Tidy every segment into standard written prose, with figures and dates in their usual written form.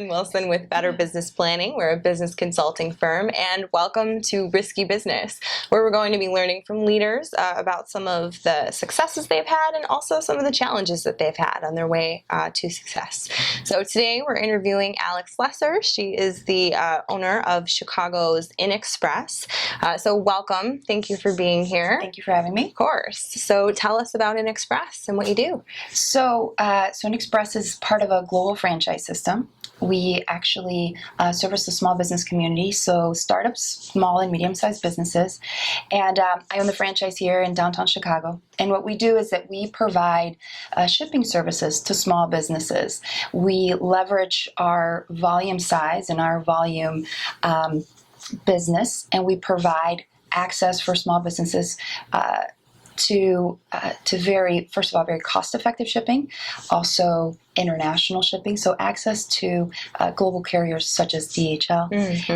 Wilson with Better Business Planning. We're a business consulting firm, and welcome to Risky Business, where we're going to be learning from leaders about some of the successes they've had and also some of the challenges that they've had on their way to success. So today we're interviewing Alex Lesser. She is the owner of Chicago's InXpress. So welcome. Thank you for being here. Thank you for having me. Of course. So tell us about InXpress and what you do. So InXpress is part of a global franchise system. We actually service the small business community, so startups, small and medium-sized businesses. And I own the franchise here in downtown Chicago. And what we do is that we provide shipping services to small businesses. We leverage our volume size and our volume business, and we provide access for small businesses to first of all, very cost-effective shipping, also international shipping, so access to global carriers such as DHL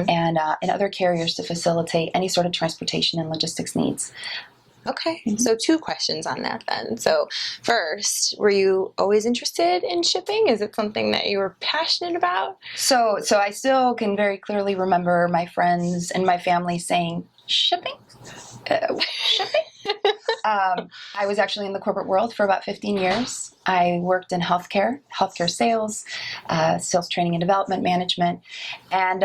and other carriers to facilitate any sort of transportation and logistics needs. Okay, so two questions on that then. So first, were you always interested in shipping? Is it something that you were passionate about? So I still can very clearly remember my friends and my family saying, shipping? Shipping? I was actually in the corporate world for about 15 years. I worked in healthcare sales, sales training and development management, and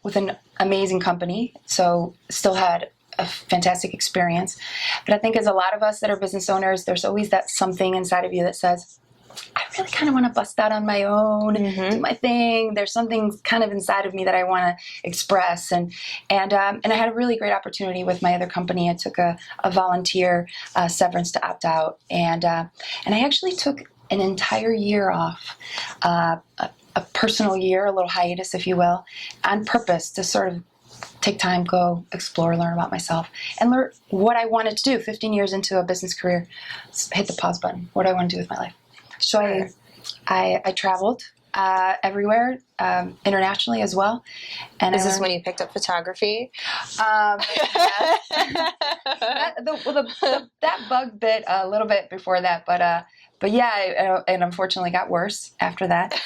with an amazing company, so still had a fantastic experience. But I think as a lot of us that are business owners, there's always that something inside of you that says, I really kind of want to bust out on my own, do my thing. There's something kind of inside of me that I want to express. And I had a really great opportunity with my other company. I took a volunteer severance to opt out. And I actually took an entire year off, a personal year, a little hiatus, if you will, on purpose to sort of take time, go explore, learn about myself, and learn what I wanted to do. 15 years into a business career, hit the pause button. What do I want to do with my life? So I traveled everywhere, internationally as well. And is this when you picked up photography? Yes. That bug bit a little bit before that, but yeah, it unfortunately got worse after that.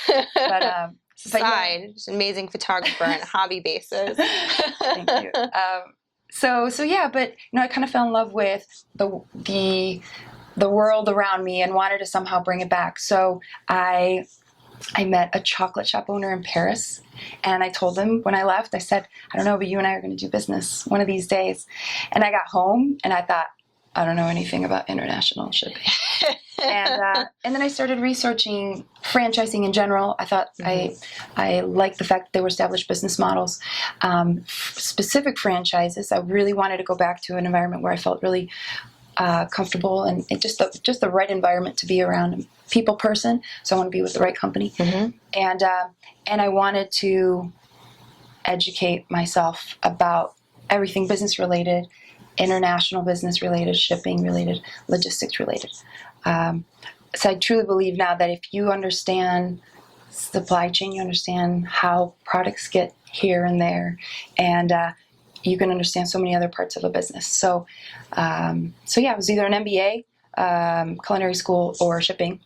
Just amazing photographer on a hobby basis. Thank you. So yeah, but I kind of fell in love with the world around me and wanted to somehow bring it back. So I met a chocolate shop owner in Paris, and I told him when I left, I said, I don't know, but you and I are going to do business one of these days. And I got home and I thought, I don't know anything about international shipping. And then I started researching franchising in general. I thought I liked the fact that they were established business models. Specific franchises, I really wanted to go back to an environment where I felt really comfortable and just the right environment to be around. I'm a people person, so I want to be with the right company. And I wanted to educate myself about everything business related, international business related, shipping related, logistics related. So I truly believe now that if you understand supply chain, you understand how products get here and there, and you can understand so many other parts of a business. So yeah, it was either an MBA, culinary school, or shipping.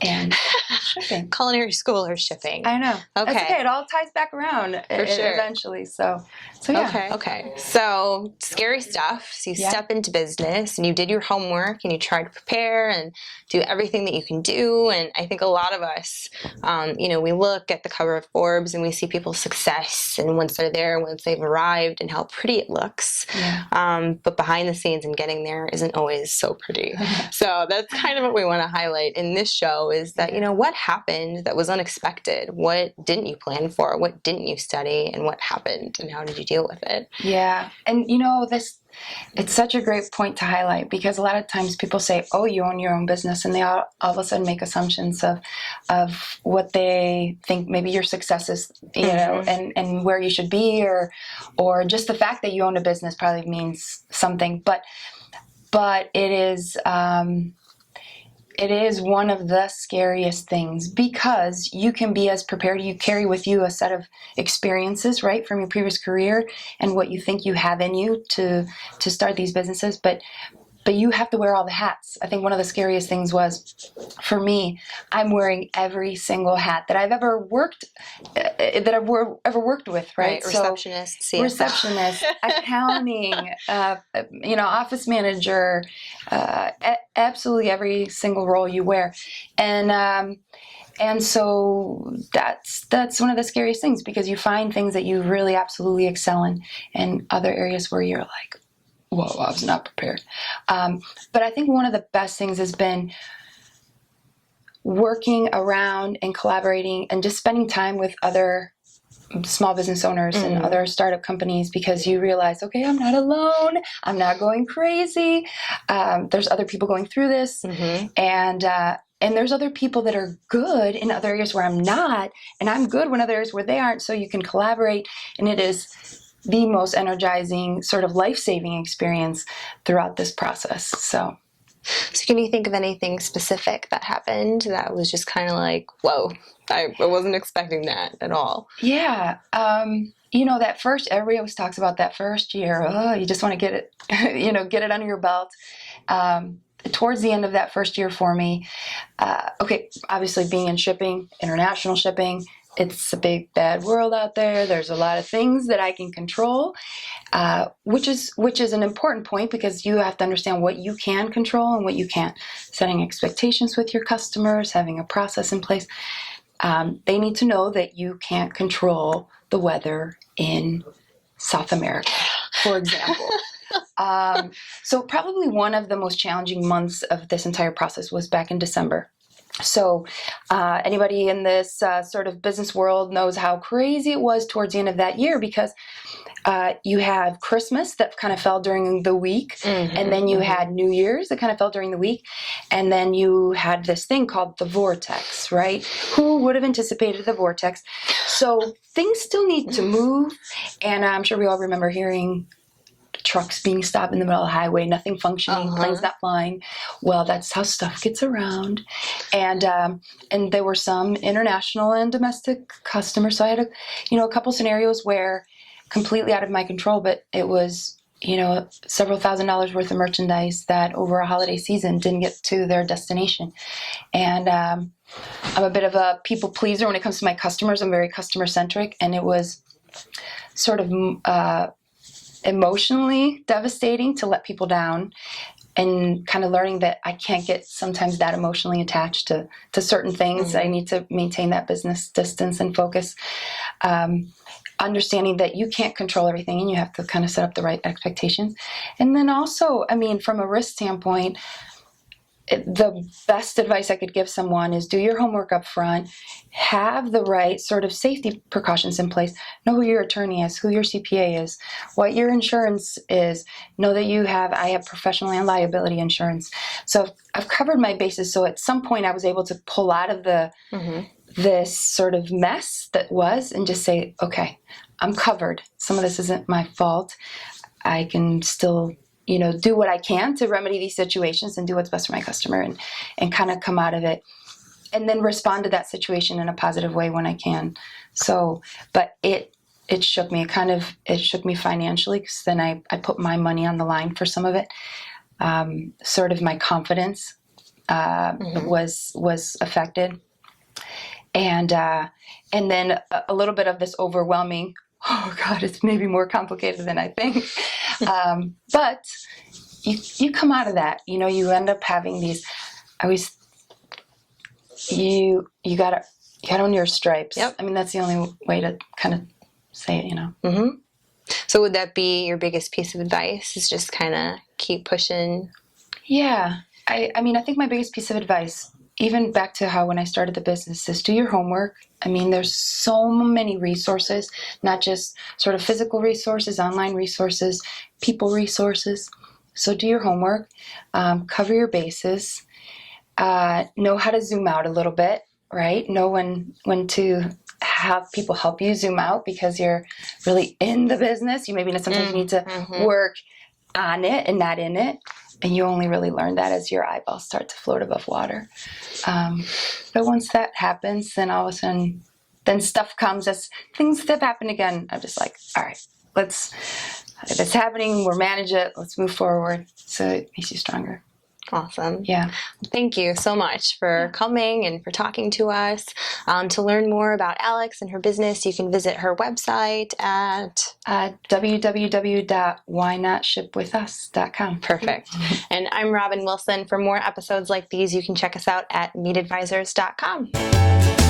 And shipping. Culinary school or shipping. I know. Okay. That's okay. It all ties back around eventually. So yeah. Okay. So scary stuff. So you step into business and you did your homework and you tried to prepare and do everything that you can do. And I think a lot of us, we look at the cover of Forbes and we see people's success, and once they're there, once they've arrived, and how pretty it looks. Yeah. But behind the scenes and getting there isn't always so pretty. So that's kind of what we want to highlight in this show, is that, what happened that was unexpected? What didn't you plan for? What didn't you study? And what happened? And how did you deal with it? Yeah. And it's such a great point to highlight, because a lot of times people say, oh, you own your own business, and they all of a sudden make assumptions of what they think maybe your success is, and where you should be, or just the fact that you own a business probably means something. But it is one of the scariest things, because you can be as prepared. You carry with you a set of experiences, right, from your previous career and what you think you have in you to start these businesses. But but you have to wear all the hats. I think one of the scariest things was, for me, I'm wearing every single hat that I've ever worked, ever worked with, right? Receptionist, so, receptionist, accounting, office manager, absolutely every single role you wear, and so that's one of the scariest things, because you find things that you really absolutely excel in, and other areas where you're like, whoa, I was not prepared. But I think one of the best things has been working around and collaborating and just spending time with other small business owners and other startup companies, because you realize, okay, I'm not alone. I'm not going crazy. There's other people going through this. And there's other people that are good in other areas where I'm not, and I'm good in other areas where they aren't, so you can collaborate, and it is the most energizing, sort of life-saving experience throughout this process. So can you think of anything specific that happened that was just kind of like, whoa, I wasn't expecting that at all? Yeah. That first, everybody always talks about that first year. Oh, you just want to get it, get it under your belt. Towards the end of that first year for me, obviously being in shipping, international shipping, it's a big bad world out there. There's a lot of things that I can control, which is an important point, because you have to understand what you can control and what you can't. Setting expectations with your customers, having a process in place. They need to know that you can't control the weather in South America, for example. So probably one of the most challenging months of this entire process was back in December. So anybody in this sort of business world knows how crazy it was towards the end of that year, because you have Christmas that kind of fell during the week, and then you had New Year's that kind of fell during the week, and then you had this thing called the vortex, right? Who would have anticipated the vortex? So things still need to move, and I'm sure we all remember hearing trucks being stopped in the middle of the highway, nothing functioning, planes not flying. Well, that's how stuff gets around. And there were some international and domestic customers. So I had a couple scenarios where completely out of my control, but it was, several $1,000s worth of merchandise that over a holiday season didn't get to their destination. And I'm a bit of a people pleaser when it comes to my customers. I'm very customer centric, and it was sort of emotionally devastating to let people down, and kind of learning that I can't get sometimes that emotionally attached to certain things. I need to maintain that business distance and focus. Understanding that you can't control everything, and you have to kind of set up the right expectations. And then also, from a risk standpoint, the best advice I could give someone is do your homework up front, have the right sort of safety precautions in place, know who your attorney is, who your CPA is, what your insurance is, know that I have professional and liability insurance. So I've covered my bases, so at some point I was able to pull out of this sort of mess that was, and just say, okay, I'm covered. Some of this isn't my fault. I can still do what I can to remedy these situations and do what's best for my customer, and kind of come out of it, and then respond to that situation in a positive way when I can. So, but it shook me. It shook me financially, because then I put my money on the line for some of it. Sort of my confidence was affected, and then a little bit of this overwhelming, oh God, it's maybe more complicated than I think. But you come out of that, you end up having these, you gotta own your stripes. Yep. That's the only way to kind of say it, So would that be your biggest piece of advice, is just kind of keep pushing? Yeah. I think my biggest piece of advice, even back to how when I started the business, is do your homework. There's so many resources, not just sort of physical resources, online resources, people resources. So do your homework, cover your bases, know how to zoom out a little bit, right? Know when to have people help you zoom out, because you're really in the business. Sometimes you need to work on it and not in it. And you only really learn that as your eyeballs start to float above water. But once that happens, then all of a sudden, then stuff comes as things that happen again. I'm just like, all right, let's if it's happening, we'll manage it. Let's move forward. So it makes you stronger. Awesome. Yeah. Thank you so much for coming and for talking to us. To learn more about Alex and her business, you can visit her website at www.whynotshipwithus.com. Perfect. And I'm Robin Wilson. For more episodes like these, you can check us out at meetadvisors.com.